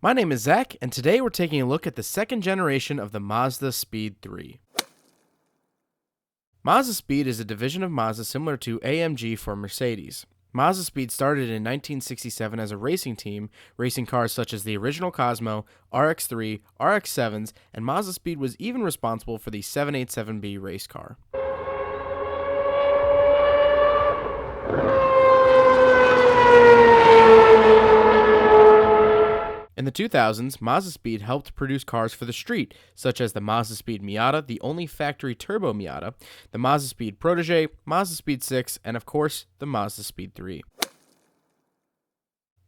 My name is Zach, and today we're taking a look at the second generation of the Mazdaspeed 3. Mazdaspeed is a division of Mazda similar to AMG for Mercedes. Mazdaspeed started in 1967 as a racing team, racing cars such as the original Cosmo, RX-3, RX-7s, and Mazdaspeed was even responsible for the 787B race car. In the 2000s, Mazdaspeed helped produce cars for the street, such as the Mazdaspeed Miata, the only factory turbo Miata, the Mazdaspeed Protege, Mazdaspeed 6, and of course, the Mazdaspeed 3.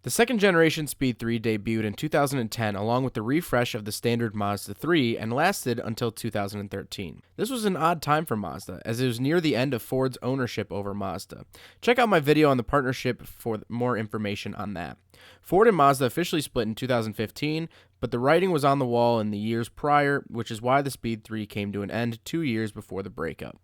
The second generation Speed 3 debuted in 2010 along with the refresh of the standard Mazda 3 and lasted until 2013. This was an odd time for Mazda, as it was near the end of Ford's ownership over Mazda. Check out my video on the partnership for more information on that. Ford and Mazda officially split in 2015, but the writing was on the wall in the years prior, which is why the Speed 3 came to an end 2 years before the breakup.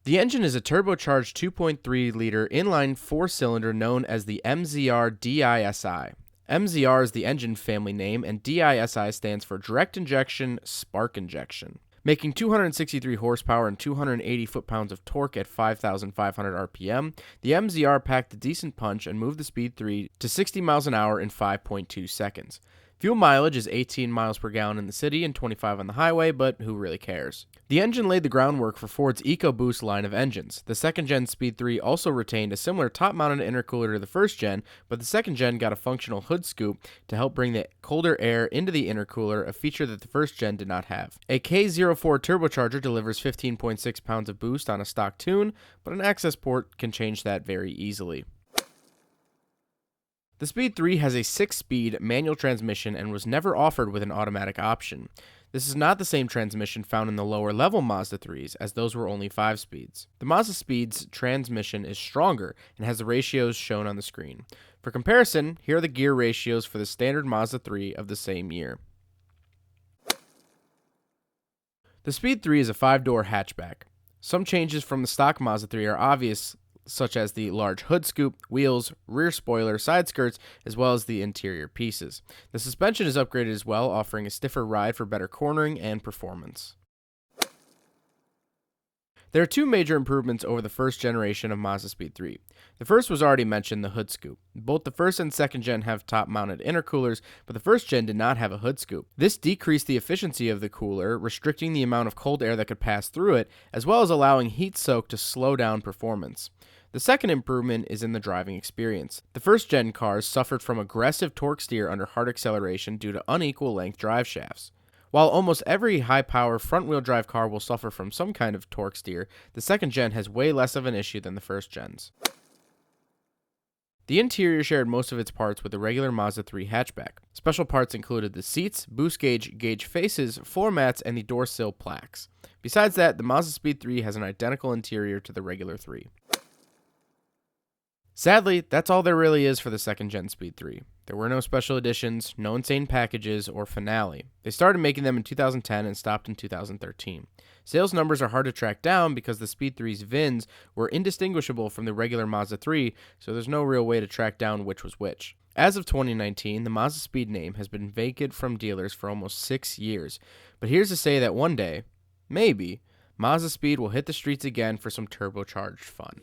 The engine is a turbocharged 2.3-liter inline four-cylinder known as the MZR DISI. MZR is the engine family name, and DISI stands for Direct Injection Spark Injection. Making 263 horsepower and 280 foot-pounds of torque at 5,500 RPM, the MZR packed a decent punch and moved the Speed 3 to 60 miles an hour in 5.2 seconds. Fuel mileage is 18 miles per gallon in the city and 25 on the highway, but who really cares? The engine laid the groundwork for Ford's EcoBoost line of engines. The second-gen Speed 3 also retained a similar top-mounted intercooler to the first-gen, but the second-gen got a functional hood scoop to help bring the colder air into the intercooler, a feature that the first-gen did not have. A K04 turbocharger delivers 15.6 pounds of boost on a stock tune, but an access port can change that very easily. The Speed 3 has a 6-speed manual transmission and was never offered with an automatic option. This is not the same transmission found in the lower-level Mazda 3s, as those were only 5 speeds. The Mazdaspeed's transmission is stronger and has the ratios shown on the screen. For comparison, here are the gear ratios for the standard Mazda 3 of the same year. The Speed 3 is a 5-door hatchback. Some changes from the stock Mazda 3 are obvious, such as the large hood scoop, wheels, rear spoiler, side skirts, as well as the interior pieces. The suspension is upgraded as well, offering a stiffer ride for better cornering and performance. There are 2 major improvements over the first generation of Mazdaspeed 3. The first was already mentioned, the hood scoop. Both the first and second gen have top-mounted intercoolers, but the first gen did not have a hood scoop. This decreased the efficiency of the cooler, restricting the amount of cold air that could pass through it, as well as allowing heat soak to slow down performance. The second improvement is in the driving experience. The first-gen cars suffered from aggressive torque steer under hard acceleration due to unequal length drive shafts. While almost every high-power front-wheel drive car will suffer from some kind of torque steer, the second-gen has way less of an issue than the first-gens. The interior shared most of its parts with the regular Mazda 3 hatchback. Special parts included the seats, boost gauge faces, floor mats, and the door sill plaques. Besides that, the Mazdaspeed 3 has an identical interior to the regular 3. Sadly, that's all there really is for the second-gen Speed 3. There were no special editions, no insane packages, or finale. They started making them in 2010 and stopped in 2013. Sales numbers are hard to track down because the Speed 3's VINs were indistinguishable from the regular Mazda 3, so there's no real way to track down which was which. As of 2019, the Mazdaspeed name has been vacant from dealers for almost 6 years, but here's to say that one day, maybe, Mazdaspeed will hit the streets again for some turbocharged fun.